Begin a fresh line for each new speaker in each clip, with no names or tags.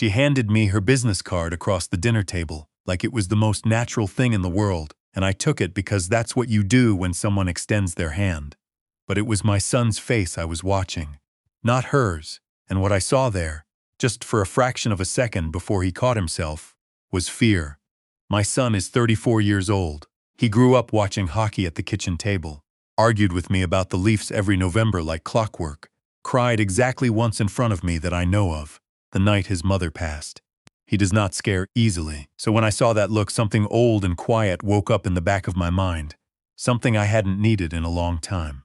She handed me her business card across the dinner table, like it was the most natural thing in the world, and I took it because that's what you do when someone extends their hand. But it was my son's face I was watching, not hers, and what I saw there, just for a fraction of a second before he caught himself, was fear. My son is 34 years old. He grew up watching hockey at the kitchen table, argued with me about the Leafs every November like clockwork, cried exactly once in front of me that I know of, the night his mother passed. He does not scare easily, so when I saw that look, something old and quiet woke up in the back of my mind, something I hadn't needed in a long time.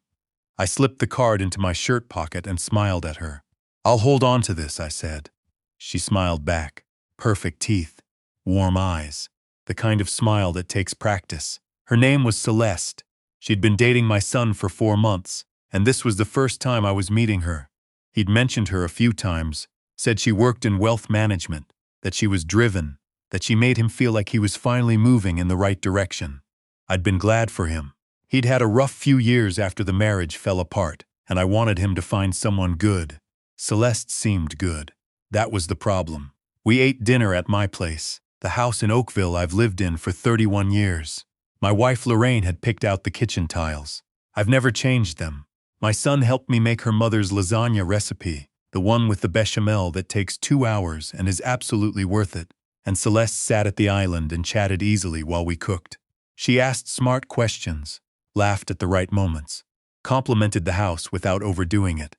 I slipped the card into my shirt pocket and smiled at her. "I'll hold on to this," I said. She smiled back. Perfect teeth, warm eyes, the kind of smile that takes practice. Her name was Celeste. She'd been dating my son for 4 months, and this was the first time I was meeting her. He'd mentioned her a few times, said she worked in wealth management, that she was driven, that she made him feel like he was finally moving in the right direction. I'd been glad for him. He'd had a rough few years after the marriage fell apart, and I wanted him to find someone good. Celeste seemed good. That was the problem. We ate dinner at my place, the house in Oakville I've lived in for 31 years. My wife Lorraine had picked out the kitchen tiles. I've never changed them. My son helped me make her mother's lasagna recipe, the one with the bechamel that takes 2 hours and is absolutely worth it. And Celeste sat at the island and chatted easily while we cooked. She asked smart questions, laughed at the right moments, complimented the house without overdoing it.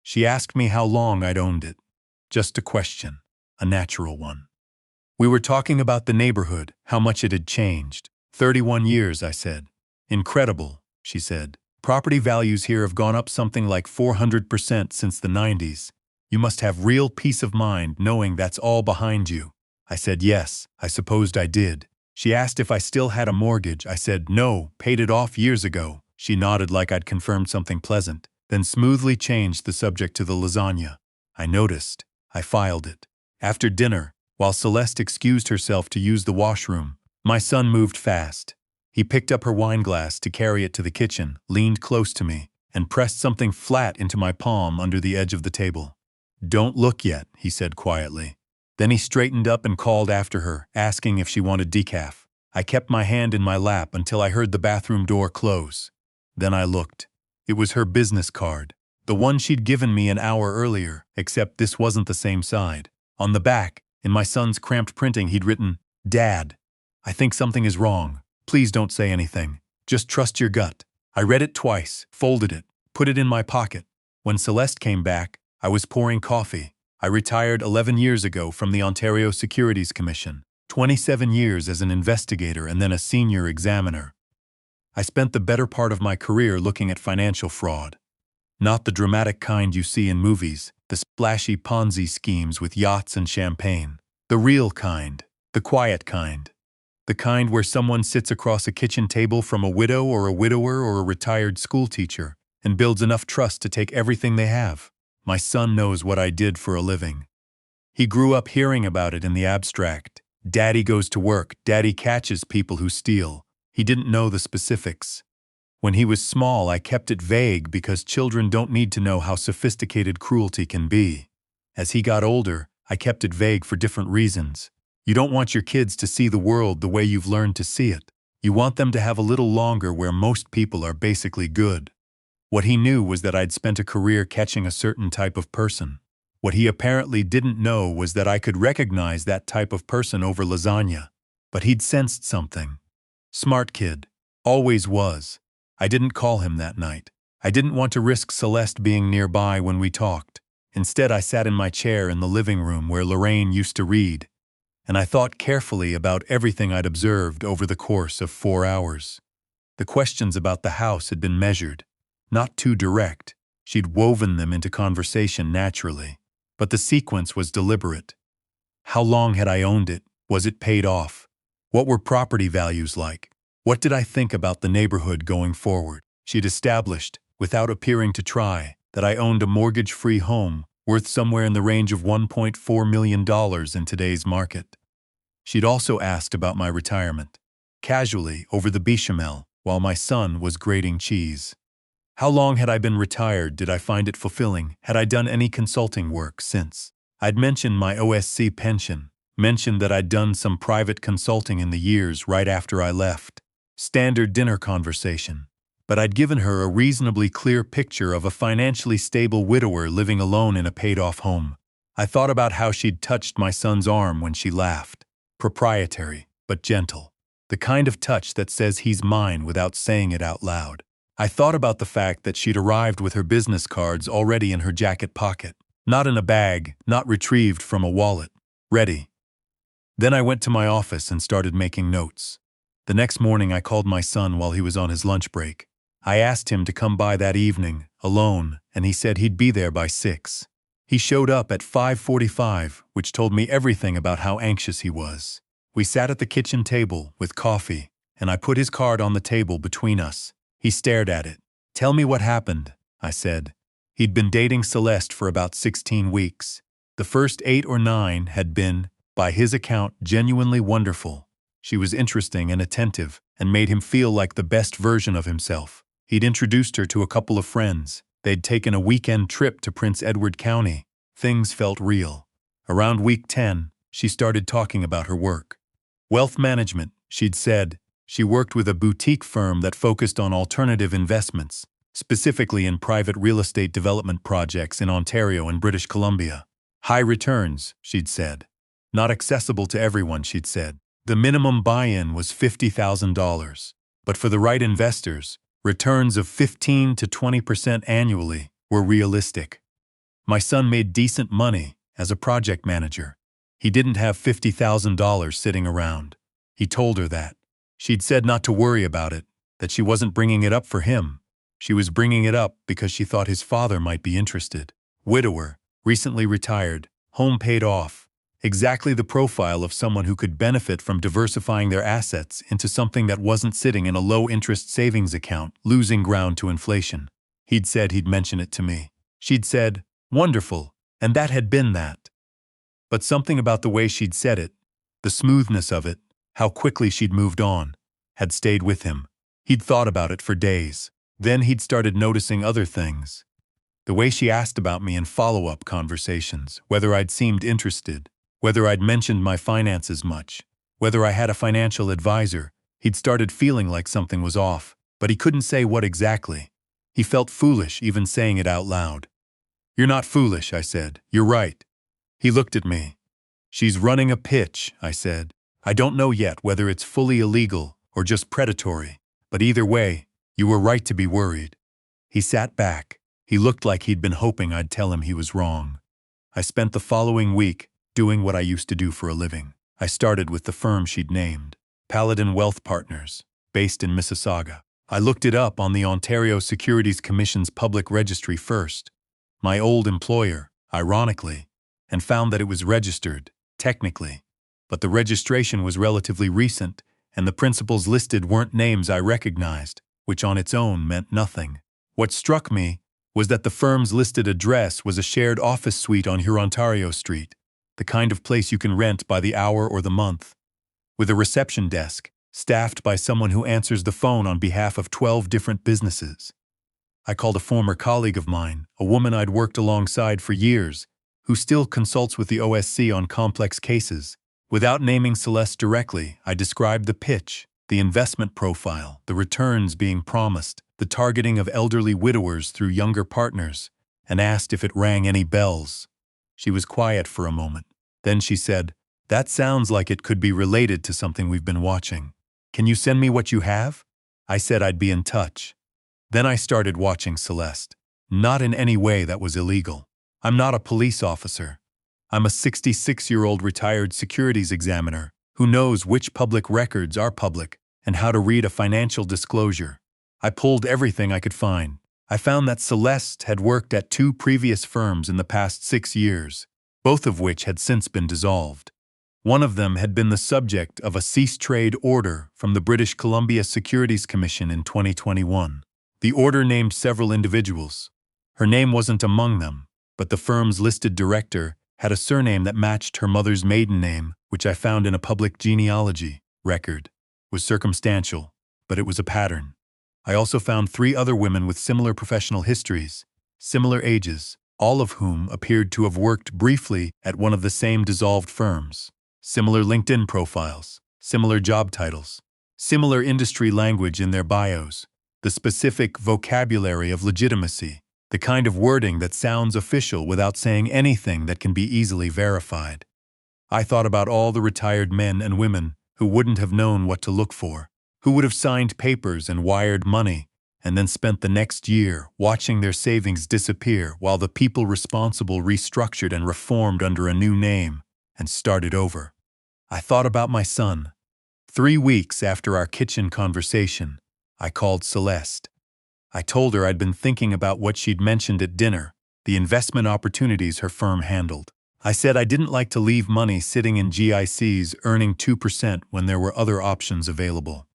She asked me how long I'd owned it. Just a question, a natural one. We were talking about the neighborhood, how much it had changed. 31 years, I said. Incredible, she said. Property values here have gone up something like 400% since the 90s. You must have real peace of mind knowing that's all behind you. I said yes, I supposed I did. She asked if I still had a mortgage. I said no, paid it off years ago. She nodded like I'd confirmed something pleasant, then smoothly changed the subject to the lasagna. I noticed. I filed it. After dinner, while Celeste excused herself to use the washroom, my son moved fast. He picked up her wine glass to carry it to the kitchen, leaned close to me, and pressed something flat into my palm under the edge of the table. "Don't look yet," he said quietly. Then he straightened up and called after her, asking if she wanted decaf. I kept my hand in my lap until I heard the bathroom door close. Then I looked. It was her business card, the one she'd given me an hour earlier, except this wasn't the same side. On the back, in my son's cramped printing, he'd written, "Dad, I think something is wrong. Please don't say anything. Just trust your gut." I read it twice, folded it, put it in my pocket. When Celeste came back, I was pouring coffee. I retired 11 years ago from the Ontario Securities Commission, 27 years as an investigator and then a senior examiner. I spent the better part of my career looking at financial fraud. Not the dramatic kind you see in movies, the splashy Ponzi schemes with yachts and champagne. The real kind, the quiet kind. The kind where someone sits across a kitchen table from a widow or a widower or a retired schoolteacher and builds enough trust to take everything they have. My son knows what I did for a living. He grew up hearing about it in the abstract. Daddy goes to work, Daddy catches people who steal. He didn't know the specifics. When he was small, I kept it vague because children don't need to know how sophisticated cruelty can be. As he got older, I kept it vague for different reasons. You don't want your kids to see the world the way you've learned to see it. You want them to have a little longer where most people are basically good. What he knew was that I'd spent a career catching a certain type of person. What he apparently didn't know was that I could recognize that type of person over lasagna. But he'd sensed something. Smart kid. Always was. I didn't call him that night. I didn't want to risk Celeste being nearby when we talked. Instead, I sat in my chair in the living room where Lorraine used to read, and I thought carefully about everything I'd observed over the course of 4 hours. The questions about the house had been measured, not too direct. She'd woven them into conversation naturally, but the sequence was deliberate. How long had I owned it? Was it paid off? What were property values like? What did I think about the neighborhood going forward? She'd established, without appearing to try, that I owned a mortgage-free home worth somewhere in the range of $1.4 million in today's market. She'd also asked about my retirement, casually over the bechamel, while my son was grating cheese. How long had I been retired? Did I find it fulfilling? Had I done any consulting work since? I'd mentioned my OSC pension, mentioned that I'd done some private consulting in the years right after I left. Standard dinner conversation. But I'd given her a reasonably clear picture of a financially stable widower living alone in a paid-off home. I thought about how she'd touched my son's arm when she laughed. Proprietary, but gentle. The kind of touch that says he's mine without saying it out loud. I thought about the fact that she'd arrived with her business cards already in her jacket pocket. Not in a bag, not retrieved from a wallet. Ready. Then I went to my office and started making notes. The next morning I called my son while he was on his lunch break. I asked him to come by that evening, alone, and he said he'd be there by 6. He showed up at 5:45, which told me everything about how anxious he was. We sat at the kitchen table with coffee, and I put his card on the table between us. He stared at it. "Tell me what happened," I said. He'd been dating Celeste for about 16 weeks. The first 8 or 9 had been, by his account, genuinely wonderful. She was interesting and attentive, and made him feel like the best version of himself. He'd introduced her to a couple of friends. They'd taken a weekend trip to Prince Edward County. Things felt real. Around week 10, she started talking about her work. Wealth management, she'd said. She worked with a boutique firm that focused on alternative investments, specifically in private real estate development projects in Ontario and British Columbia. High returns, she'd said. Not accessible to everyone, she'd said. The minimum buy-in was $50,000. But for the right investors, returns of 15 to 20% annually were realistic. My son made decent money as a project manager. He didn't have $50,000 sitting around. He told her that. She'd said not to worry about it, that she wasn't bringing it up for him. She was bringing it up because she thought his father might be interested. Widower, recently retired, home paid off. Exactly the profile of someone who could benefit from diversifying their assets into something that wasn't sitting in a low-interest savings account, losing ground to inflation. He'd said he'd mention it to me. She'd said, "Wonderful," and that had been that. But something about the way she'd said it, the smoothness of it, how quickly she'd moved on, had stayed with him. He'd thought about it for days. Then he'd started noticing other things. The way she asked about me in follow-up conversations, whether I'd seemed interested, whether I'd mentioned my finances much, whether I had a financial advisor. He'd started feeling like something was off, but he couldn't say what exactly. He felt foolish even saying it out loud. "You're not foolish," I said. "You're right." He looked at me. "She's running a pitch," I said. "I don't know yet whether it's fully illegal or just predatory, but either way, you were right to be worried." He sat back. He looked like he'd been hoping I'd tell him he was wrong. I spent the following week doing what I used to do for a living. I started with the firm she'd named, Paladin Wealth Partners, based in Mississauga. I looked it up on the Ontario Securities Commission's public registry first, my old employer, ironically, and found that it was registered, technically. But the registration was relatively recent, and the principals listed weren't names I recognized, which on its own meant nothing. What struck me was that the firm's listed address was a shared office suite on Ontario Street, the kind of place you can rent by the hour or the month, with a reception desk, staffed by someone who answers the phone on behalf of 12 different businesses. I called a former colleague of mine, a woman I'd worked alongside for years, who still consults with the OSC on complex cases. Without naming Celeste directly, I described the pitch, the investment profile, the returns being promised, the targeting of elderly widowers through younger partners, and asked if it rang any bells. She was quiet for a moment. Then she said, "That sounds like it could be related to something we've been watching. Can you send me what you have?" I said I'd be in touch. Then I started watching Celeste. Not in any way that was illegal. I'm not a police officer. I'm a 66-year-old retired securities examiner who knows which public records are public and how to read a financial disclosure. I pulled everything I could find. I found that Celeste had worked at 2 previous firms in the past 6 years, both of which had since been dissolved. One of them had been the subject of a cease-trade order from the British Columbia Securities Commission in 2021. The order named several individuals. Her name wasn't among them, but the firm's listed director had a surname that matched her mother's maiden name, which I found in a public genealogy record. It was circumstantial, but it was a pattern. I also found 3 other women with similar professional histories, similar ages, all of whom appeared to have worked briefly at one of the same dissolved firms. Similar LinkedIn profiles, similar job titles, similar industry language in their bios, the specific vocabulary of legitimacy, the kind of wording that sounds official without saying anything that can be easily verified. I thought about all the retired men and women who wouldn't have known what to look for, who would have signed papers and wired money, and then spent the next year watching their savings disappear while the people responsible restructured and reformed under a new name and started over. I thought about my son. 3 weeks after our kitchen conversation, I called Celeste. I told her I'd been thinking about what she'd mentioned at dinner, the investment opportunities her firm handled. I said I didn't like to leave money sitting in GICs earning 2% when there were other options available.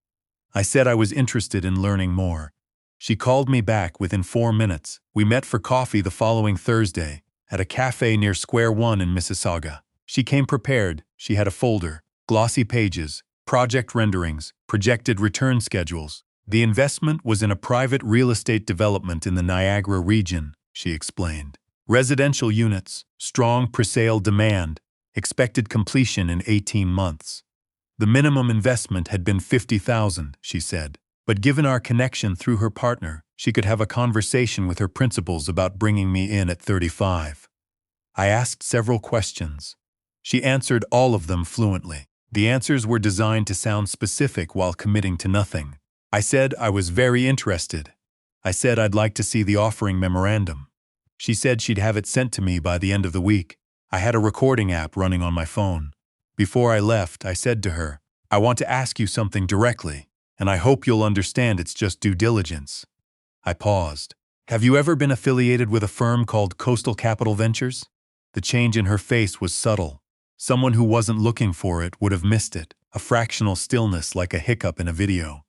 I said I was interested in learning more. She called me back within 4 minutes. We met for coffee the following Thursday at a cafe near Square One in Mississauga. She came prepared. She had a folder, glossy pages, project renderings, projected return schedules. The investment was in a private real estate development in the Niagara region, she explained. Residential units, strong presale demand, expected completion in 18 months. The minimum investment had been $50,000, she said, but given our connection through her partner, she could have a conversation with her principals about bringing me in at 35. I asked several questions. She answered all of them fluently. The answers were designed to sound specific while committing to nothing. I said I was very interested. I said I'd like to see the offering memorandum. She said she'd have it sent to me by the end of the week. I had a recording app running on my phone. Before I left, I said to her, I want to ask you something directly, and I hope you'll understand it's just due diligence. I paused. Have you ever been affiliated with a firm called Coastal Capital Ventures? The change in her face was subtle. Someone who wasn't looking for it would have missed it, a fractional stillness like a hiccup in a video.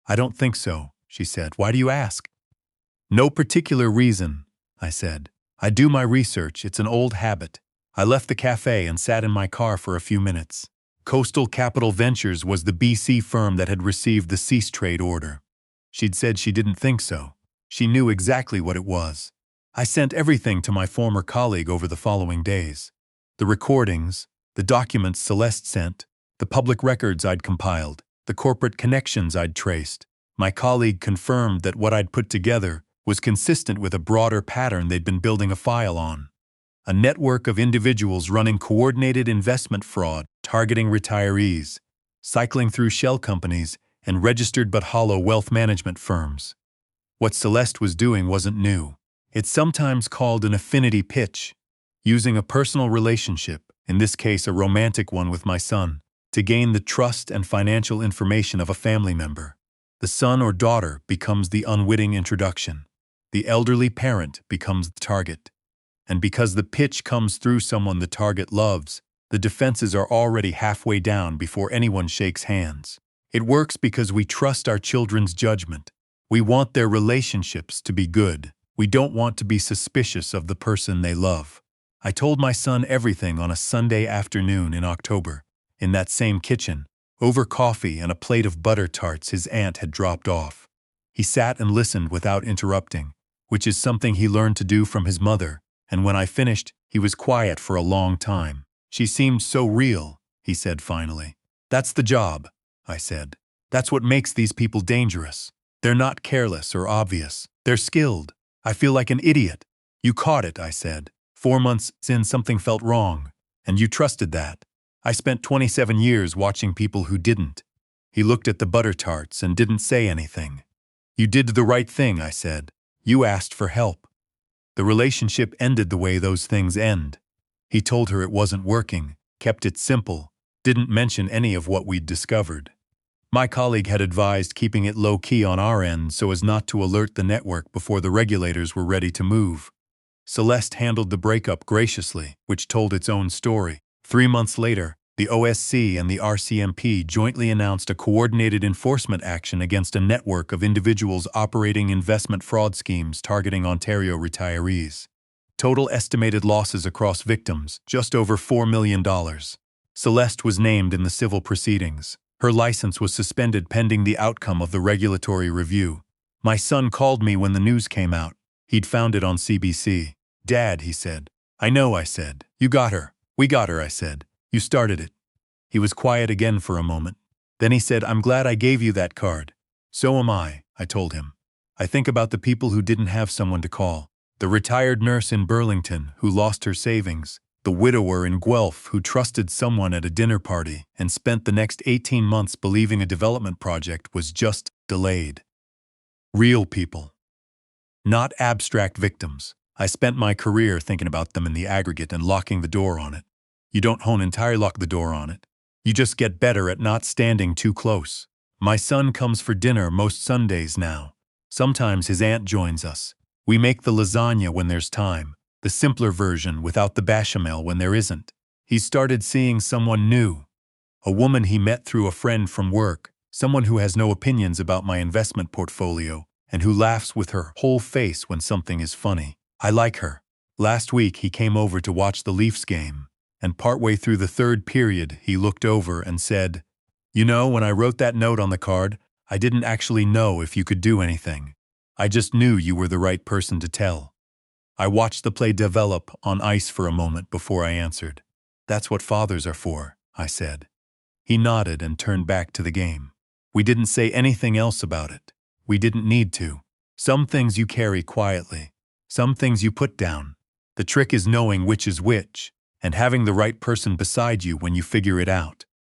I don't think so, she said. Why do you ask? No particular reason, I said. I do my research, it's an old habit. I left the cafe and sat in my car for a few minutes. Coastal Capital Ventures was the BC firm that had received the cease trade order. She'd said she didn't think so. She knew exactly what it was. I sent everything to my former colleague over the following days. The recordings, the documents Celeste sent, the public records I'd compiled, the corporate connections I'd traced. My colleague confirmed that what I'd put together was consistent with a broader pattern they'd been building a file on. A network of individuals running coordinated investment fraud, targeting retirees, cycling through shell companies, and registered but hollow wealth management firms. What Celeste was doing wasn't new. It's sometimes called an affinity pitch, using a personal relationship, in this case a romantic one with my son, to gain the trust and financial information of a family member. The son or daughter becomes the unwitting introduction. The elderly parent becomes the target. And because the pitch comes through someone the target loves, the defenses are already halfway down before anyone shakes hands. It works because we trust our children's judgment. We want their relationships to be good. We don't want to be suspicious of the person they love. I told my son everything on a Sunday afternoon in October. In that same kitchen, over coffee and a plate of butter tarts his aunt had dropped off. He sat and listened without interrupting, which is something he learned to do from his mother, and when I finished, he was quiet for a long time. She seemed so real, he said finally. That's the job, I said. That's what makes these people dangerous. They're not careless or obvious. They're skilled. I feel like an idiot. You caught it, I said. 4 months in, something felt wrong, and you trusted that. I spent 27 years watching people who didn't. He looked at the butter tarts and didn't say anything. You did the right thing, I said. You asked for help. The relationship ended the way those things end. He told her it wasn't working, kept it simple, didn't mention any of what we'd discovered. My colleague had advised keeping it low-key on our end so as not to alert the network before the regulators were ready to move. Celeste handled the breakup graciously, which told its own story. 3 months later, the OSC and the RCMP jointly announced a coordinated enforcement action against a network of individuals operating investment fraud schemes targeting Ontario retirees. Total estimated losses across victims, just over $4 million. Celeste was named in the civil proceedings. Her license was suspended pending the outcome of the regulatory review. My son called me when the news came out. He'd found it on CBC. Dad, he said. I know, I said. You got her. We got her, I said. You started it. He was quiet again for a moment. Then he said, I'm glad I gave you that card. So am I told him. I think about the people who didn't have someone to call. The retired nurse in Burlington who lost her savings. The widower in Guelph who trusted someone at a dinner party and spent the next 18 months believing a development project was just delayed. Real people. Not abstract victims. I spent my career thinking about them in the aggregate and locking the door on it. You don't entirely lock the door on it. You just get better at not standing too close. My son comes for dinner most Sundays now. Sometimes his aunt joins us. We make the lasagna when there's time, the simpler version without the bechamel when there isn't. He's started seeing someone new. A woman he met through a friend from work, someone who has no opinions about my investment portfolio, and who laughs with her whole face when something is funny. I like her. Last week he came over to watch the Leafs game, and partway through the third period he looked over and said, You know, when I wrote that note on the card, I didn't actually know if you could do anything. I just knew you were the right person to tell. I watched the play develop on ice for a moment before I answered. That's what fathers are for, I said. He nodded and turned back to the game. We didn't say anything else about it. We didn't need to. Some things you carry quietly. Some things you put down. The trick is knowing which is which, and having the right person beside you when you figure it out.